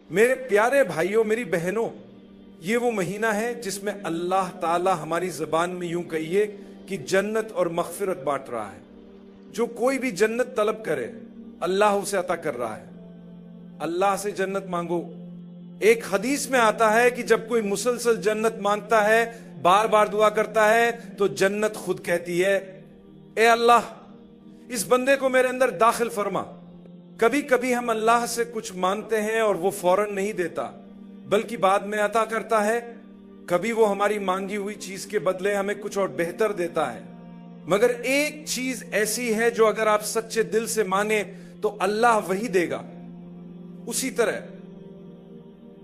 میرے پیارے بھائیوں، میری بہنوں، یہ وہ مہینہ ہے جس میں اللہ تعالی ہماری زبان میں یوں کہیے کہ جنت اور مغفرت بانٹ رہا ہے۔ جو کوئی بھی جنت طلب کرے اللہ اسے عطا کر رہا ہے۔ اللہ سے جنت مانگو۔ ایک حدیث میں آتا ہے کہ جب کوئی مسلسل جنت مانگتا ہے، بار بار دعا کرتا ہے، تو جنت خود کہتی ہے اے اللہ اس بندے کو میرے اندر داخل فرما۔ کبھی کبھی ہم اللہ سے کچھ مانگتے ہیں اور وہ فوراً نہیں دیتا بلکہ بعد میں عطا کرتا ہے۔ کبھی وہ ہماری مانگی ہوئی چیز کے بدلے ہمیں کچھ اور بہتر دیتا ہے۔ مگر ایک چیز ایسی ہے جو اگر آپ سچے دل سے مانگیں تو اللہ وہی دے گا، اسی طرح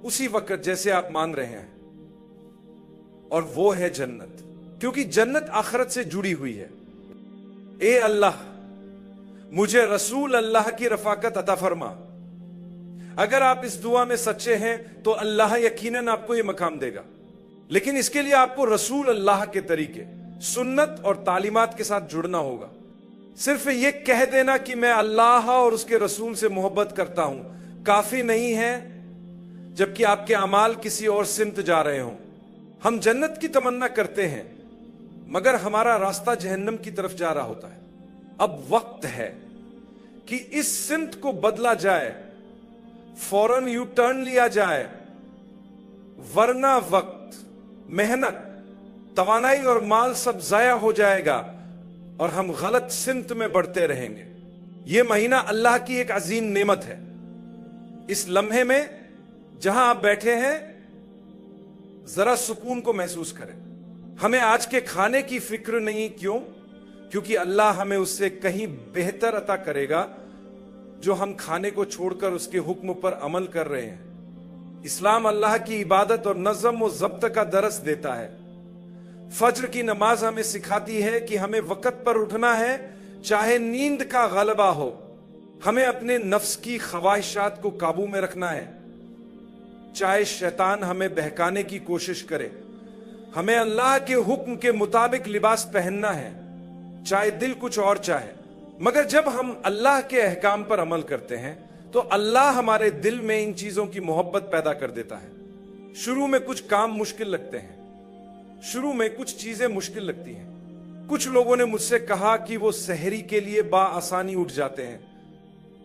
اسی وقت جیسے آپ مانگ رہے ہیں، اور وہ ہے جنت، کیونکہ جنت آخرت سے جڑی ہوئی ہے۔ اے اللہ مجھے رسول اللہ کی رفاقت عطا فرما۔ اگر آپ اس دعا میں سچے ہیں تو اللہ یقیناً آپ کو یہ مقام دے گا، لیکن اس کے لیے آپ کو رسول اللہ کے طریقے، سنت اور تعلیمات کے ساتھ جڑنا ہوگا۔ صرف یہ کہہ دینا کہ میں اللہ اور اس کے رسول سے محبت کرتا ہوں کافی نہیں ہے جبکہ آپ کے اعمال کسی اور سمت جا رہے ہوں۔ ہم جنت کی تمنا کرتے ہیں مگر ہمارا راستہ جہنم کی طرف جا رہا ہوتا ہے۔ اب وقت ہے کہ اس سمت کو بدلا جائے، فوراً یو ٹرن لیا جائے، ورنہ وقت، محنت، توانائی اور مال سب ضائع ہو جائے گا اور ہم غلط سمت میں بڑھتے رہیں گے۔ یہ مہینہ اللہ کی ایک عظیم نعمت ہے۔ اس لمحے میں جہاں آپ بیٹھے ہیں ذرا سکون کو محسوس کریں۔ ہمیں آج کے کھانے کی فکر نہیں، کیوں؟ کیونکہ اللہ ہمیں اس سے کہیں بہتر عطا کرے گا جو ہم کھانے کو چھوڑ کر اس کے حکم پر عمل کر رہے ہیں۔ اسلام اللہ کی عبادت اور نظم و ضبط کا درس دیتا ہے۔ فجر کی نماز ہمیں سکھاتی ہے کہ ہمیں وقت پر اٹھنا ہے چاہے نیند کا غلبہ ہو۔ ہمیں اپنے نفس کی خواہشات کو قابو میں رکھنا ہے چاہے شیطان ہمیں بہکانے کی کوشش کرے۔ ہمیں اللہ کے حکم کے مطابق لباس پہننا ہے چاہے دل کچھ اور چاہے۔ مگر جب ہم اللہ کے احکام پر عمل کرتے ہیں تو اللہ ہمارے دل میں ان چیزوں کی محبت پیدا کر دیتا ہے۔ شروع میں کچھ کام مشکل لگتے ہیں، شروع میں کچھ چیزیں مشکل لگتی ہیں۔ کچھ لوگوں نے مجھ سے کہا کہ وہ سحری کے لیے بآسانی اٹھ جاتے ہیں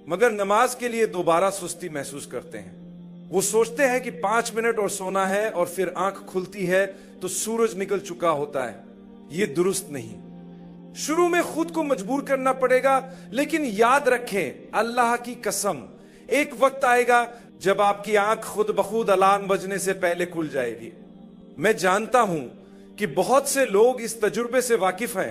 مگر نماز کے لیے دوبارہ سستی محسوس کرتے ہیں۔ وہ سوچتے ہیں کہ 5 منٹ اور سونا ہے اور پھر آنکھ کھلتی ہے تو سورج نکل چکا ہوتا ہے۔ یہ درست نہیں۔ شروع میں خود کو مجبور کرنا پڑے گا، لیکن یاد رکھیں اللہ کی قسم ایک وقت آئے گا جب آپ کی آنکھ خود بخود الارم بجنے سے پہلے کھل جائے گی۔ میں جانتا ہوں کہ بہت سے لوگ اس تجربے سے واقف ہیں۔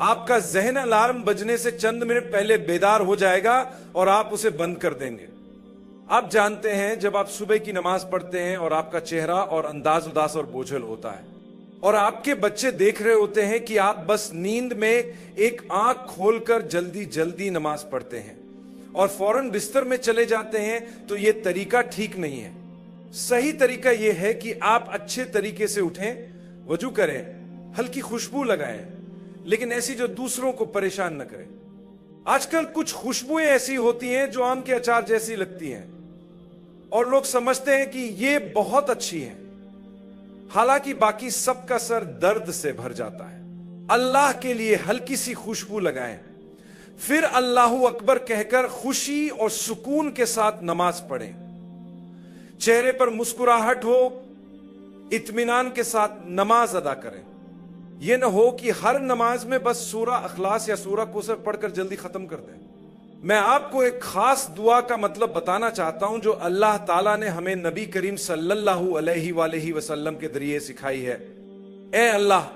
آپ کا ذہن الارم بجنے سے چند منٹ پہلے بیدار ہو جائے گا اور آپ اسے بند کر دیں گے۔ آپ جانتے ہیں جب آپ صبح کی نماز پڑھتے ہیں اور آپ کا چہرہ اور انداز اداس اور بوجھل ہوتا ہے اور آپ کے بچے دیکھ رہے ہوتے ہیں کہ آپ بس نیند میں ایک آنکھ کھول کر جلدی جلدی نماز پڑھتے ہیں اور فوراً بستر میں چلے جاتے ہیں، تو یہ طریقہ ٹھیک نہیں ہے۔ صحیح طریقہ یہ ہے کہ آپ اچھے طریقے سے اٹھیں، وضو کریں، ہلکی خوشبو لگائیں، لیکن ایسی جو دوسروں کو پریشان نہ کرے۔ آج کل کچھ خوشبوئیں ایسی ہوتی ہیں جو آم کے اچار جیسی لگتی ہیں اور لوگ سمجھتے ہیں کہ یہ بہت اچھی ہے، حالانکہ باقی سب کا سر درد سے بھر جاتا ہے۔ اللہ کے لیے ہلکی سی خوشبو لگائیں، پھر اللہ اکبر کہہ کر خوشی اور سکون کے ساتھ نماز پڑھیں۔ چہرے پر مسکراہٹ ہو، اطمینان کے ساتھ نماز ادا کریں۔ یہ نہ ہو کہ ہر نماز میں بس سورہ اخلاص یا سورہ کوثر پڑھ کر جلدی ختم کر دیں۔ میں آپ کو ایک خاص دعا کا مطلب بتانا چاہتا ہوں جو اللہ تعالیٰ نے ہمیں نبی کریم صلی اللہ علیہ وآلہ وسلم کے ذریعے سکھائی ہے۔ اے اللہ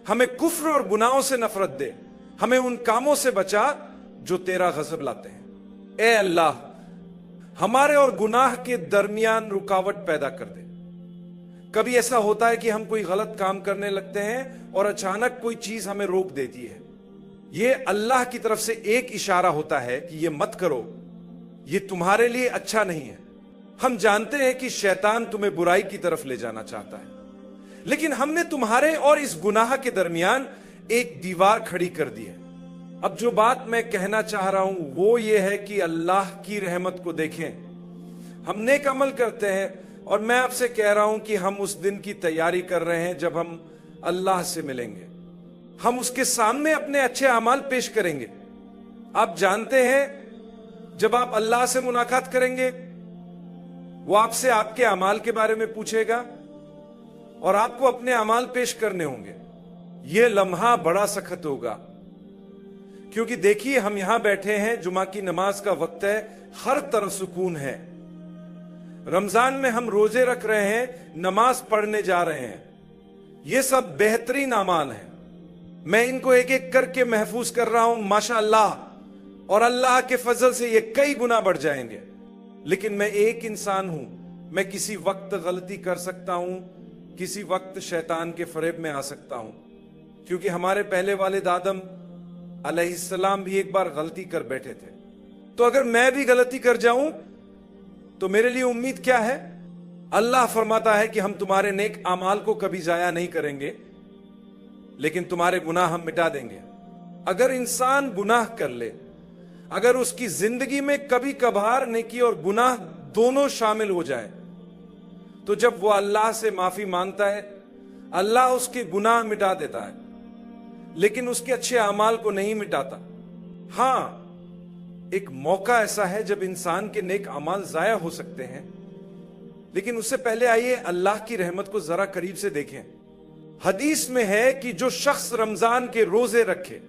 ہمیں کفر اور گناہوں سے نفرت دے، ہمیں ان کاموں سے بچا جو تیرا غضب لاتے ہیں۔ اے اللہ ہمارے اور گناہ کے درمیان رکاوٹ پیدا کر دے۔ کبھی ایسا ہوتا ہے کہ ہم کوئی غلط کام کرنے لگتے ہیں اور اچانک کوئی چیز ہمیں روک دیتی ہے۔ یہ اللہ کی طرف سے ایک اشارہ ہوتا ہے کہ یہ مت کرو، یہ تمہارے لیے اچھا نہیں ہے۔ ہم جانتے ہیں کہ شیطان تمہیں برائی کی طرف لے جانا چاہتا ہے، لیکن ہم نے تمہارے اور اس گناہ کے درمیان ایک دیوار کھڑی کر دی ہے۔ اب جو بات میں کہنا چاہ رہا ہوں وہ یہ ہے کہ اللہ کی رحمت کو دیکھیں۔ ہم نیک عمل کرتے ہیں، اور میں آپ سے کہہ رہا ہوں کہ ہم اس دن کی تیاری کر رہے ہیں جب ہم اللہ سے ملیں گے، ہم اس کے سامنے اپنے اچھے اعمال پیش کریں گے۔ آپ جانتے ہیں جب آپ اللہ سے ملاقات کریں گے، وہ آپ سے آپ کے اعمال کے بارے میں پوچھے گا اور آپ کو اپنے اعمال پیش کرنے ہوں گے۔ یہ لمحہ بڑا سخت ہوگا، کیونکہ دیکھیے ہم یہاں بیٹھے ہیں، جمعہ کی نماز کا وقت ہے، ہر طرف سکون ہے، رمضان میں ہم روزے رکھ رہے ہیں، نماز پڑھنے جا رہے ہیں، یہ سب بہترین اعمال ہیں، میں ان کو ایک ایک کر کے محفوظ کر رہا ہوں ماشاءاللہ، اور اللہ کے فضل سے یہ کئی گنا بڑھ جائیں گے۔ لیکن میں ایک انسان ہوں، میں کسی وقت غلطی کر سکتا ہوں، کسی وقت شیطان کے فریب میں آ سکتا ہوں، کیونکہ ہمارے پہلے والد آدم علیہ السلام بھی ایک بار غلطی کر بیٹھے تھے۔ تو اگر میں بھی غلطی کر جاؤں تو میرے لیے امید کیا ہے؟ اللہ فرماتا ہے کہ ہم تمہارے نیک اعمال کو کبھی ضائع نہیں کریں گے، لیکن تمہارے گناہ ہم مٹا دیں گے۔ اگر انسان گناہ کر لے، اگر اس کی زندگی میں کبھی کبھار نیکی اور گناہ دونوں شامل ہو جائے، تو جب وہ اللہ سے معافی مانگتا ہے، اللہ اس کے گناہ مٹا دیتا ہے، لیکن اس کے اچھے اعمال کو نہیں مٹاتا۔ ہاں، ایک موقع ایسا ہے جب انسان کے نیک اعمال ضائع ہو سکتے ہیں، لیکن اس سے پہلے آئیے اللہ کی رحمت کو ذرا قریب سے دیکھیں۔ حدیث میں ہے کہ جو شخص رمضان کے روزے رکھے،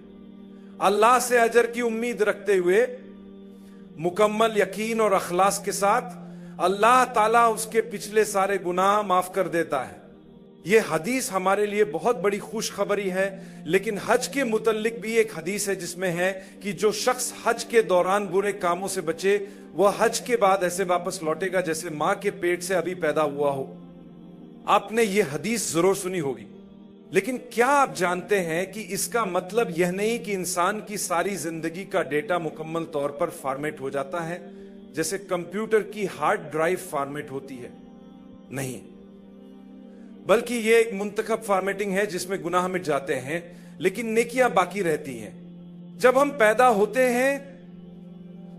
اللہ سے اجر کی امید رکھتے ہوئے، مکمل یقین اور اخلاص کے ساتھ، اللہ تعالیٰ اس کے پچھلے سارے گناہ معاف کر دیتا ہے۔ یہ حدیث ہمارے لیے بہت بڑی خوشخبری ہے، لیکن حج کے متعلق بھی ایک حدیث ہے جس میں ہے کہ جو شخص حج کے دوران برے کاموں سے بچے، وہ حج کے بعد ایسے واپس لوٹے گا جیسے ماں کے پیٹ سے ابھی پیدا ہوا ہو۔ آپ نے یہ حدیث ضرور سنی ہوگی، لیکن کیا آپ جانتے ہیں کہ اس کا مطلب یہ نہیں کہ انسان کی ساری زندگی کا ڈیٹا مکمل طور پر فارمیٹ ہو جاتا ہے، جیسے کمپیوٹر کی ہارڈ ڈرائیو فارمیٹ ہوتی ہے؟ نہیں، بلکہ یہ ایک منتخب فارمیٹنگ ہے جس میں گناہ مٹ جاتے ہیں لیکن نیکیاں باقی رہتی ہیں۔ جب ہم پیدا ہوتے ہیں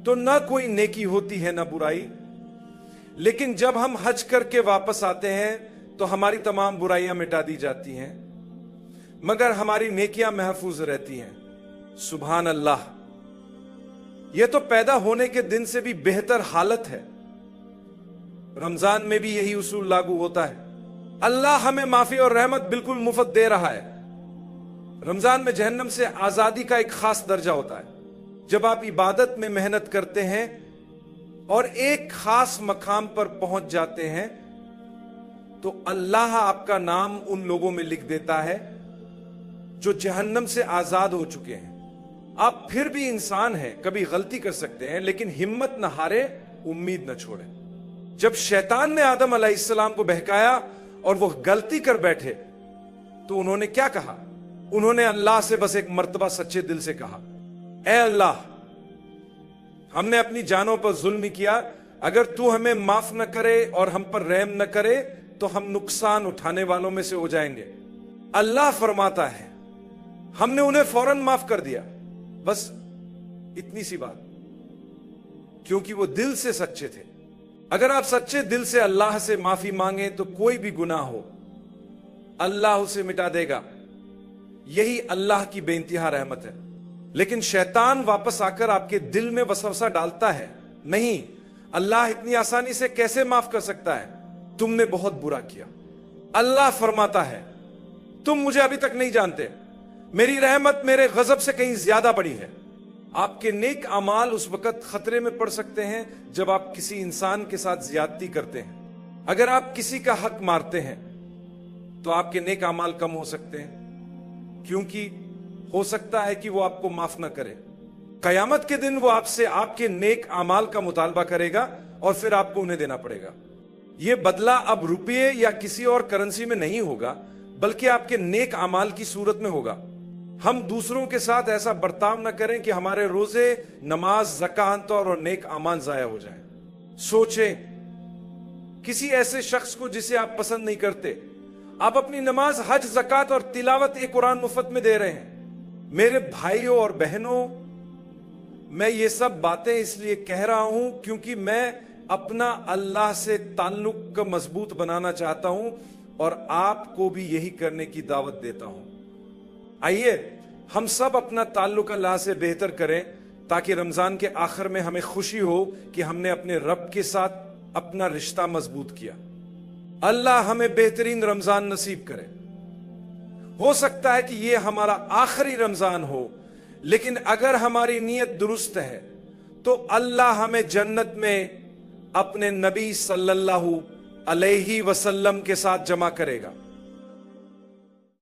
تو نہ کوئی نیکی ہوتی ہے نہ برائی، لیکن جب ہم حج کر کے واپس آتے ہیں تو ہماری تمام برائیاں مٹا دی جاتی ہیں، مگر ہماری نیکیاں محفوظ رہتی ہیں۔ سبحان اللہ، یہ تو پیدا ہونے کے دن سے بھی بہتر حالت ہے۔ رمضان میں بھی یہی اصول لاگو ہوتا ہے۔ اللہ ہمیں معافی اور رحمت بالکل مفت دے رہا ہے۔ رمضان میں جہنم سے آزادی کا ایک خاص درجہ ہوتا ہے۔ جب آپ عبادت میں محنت کرتے ہیں اور ایک خاص مقام پر پہنچ جاتے ہیں تو اللہ آپ کا نام ان لوگوں میں لکھ دیتا ہے جو جہنم سے آزاد ہو چکے ہیں۔ آپ پھر بھی انسان ہیں، کبھی غلطی کر سکتے ہیں، لیکن ہمت نہ ہارے، امید نہ چھوڑیں۔ جب شیطان نے آدم علیہ السلام کو بہکایا اور وہ غلطی کر بیٹھے تو انہوں نے کیا کہا؟ انہوں نے اللہ سے بس ایک مرتبہ سچے دل سے کہا، اے اللہ، ہم نے اپنی جانوں پر ظلم ہی کیا، اگر تو ہمیں معاف نہ کرے اور ہم پر رحم نہ کرے تو ہم نقصان اٹھانے والوں میں سے ہو جائیں گے۔ اللہ فرماتا ہے ہم نے انہیں فوراً معاف کر دیا، بس اتنی سی بات، کیونکہ وہ دل سے سچے تھے۔ اگر آپ سچے دل سے اللہ سے معافی مانگیں تو کوئی بھی گناہ ہو اللہ اسے مٹا دے گا، یہی اللہ کی بے انتہا رحمت ہے۔ لیکن شیطان واپس آ کر آپ کے دل میں وسوسہ ڈالتا ہے، نہیں، اللہ اتنی آسانی سے کیسے معاف کر سکتا ہے، تم نے بہت برا کیا۔ اللہ فرماتا ہے تم مجھے ابھی تک نہیں جانتے، میری رحمت میرے غضب سے کہیں زیادہ بڑی ہے۔ آپ کے نیک اعمال اس وقت خطرے میں پڑ سکتے ہیں جب آپ کسی انسان کے ساتھ زیادتی کرتے ہیں۔ اگر آپ کسی کا حق مارتے ہیں تو آپ کے نیک اعمال کم ہو سکتے ہیں، کیونکہ ہو سکتا ہے کہ وہ آپ کو معاف نہ کرے۔ قیامت کے دن وہ آپ سے آپ کے نیک اعمال کا مطالبہ کرے گا اور پھر آپ کو انہیں دینا پڑے گا۔ یہ بدلہ اب روپے یا کسی اور کرنسی میں نہیں ہوگا، بلکہ آپ کے نیک اعمال کی صورت میں ہوگا۔ ہم دوسروں کے ساتھ ایسا برتاؤ نہ کریں کہ ہمارے روزے، نماز، زکوٰۃ اور نیک اعمال ضائع ہو جائیں۔ سوچیں، کسی ایسے شخص کو جسے آپ پسند نہیں کرتے، آپ اپنی نماز، حج، زکوٰۃ اور تلاوت قرآن مفت میں دے رہے ہیں۔ میرے بھائیوں اور بہنوں، میں یہ سب باتیں اس لیے کہہ رہا ہوں کیونکہ میں اپنا اللہ سے تعلق کا مضبوط بنانا چاہتا ہوں اور آپ کو بھی یہی کرنے کی دعوت دیتا ہوں۔ آئیے ہم سب اپنا تعلق اللہ سے بہتر کریں تاکہ رمضان کے آخر میں ہمیں خوشی ہو کہ ہم نے اپنے رب کے ساتھ اپنا رشتہ مضبوط کیا۔ اللہ ہمیں بہترین رمضان نصیب کرے۔ ہو سکتا ہے کہ یہ ہمارا آخری رمضان ہو، لیکن اگر ہماری نیت درست ہے تو اللہ ہمیں جنت میں اپنے نبی صلی اللہ علیہ وسلم کے ساتھ جمع کرے گا۔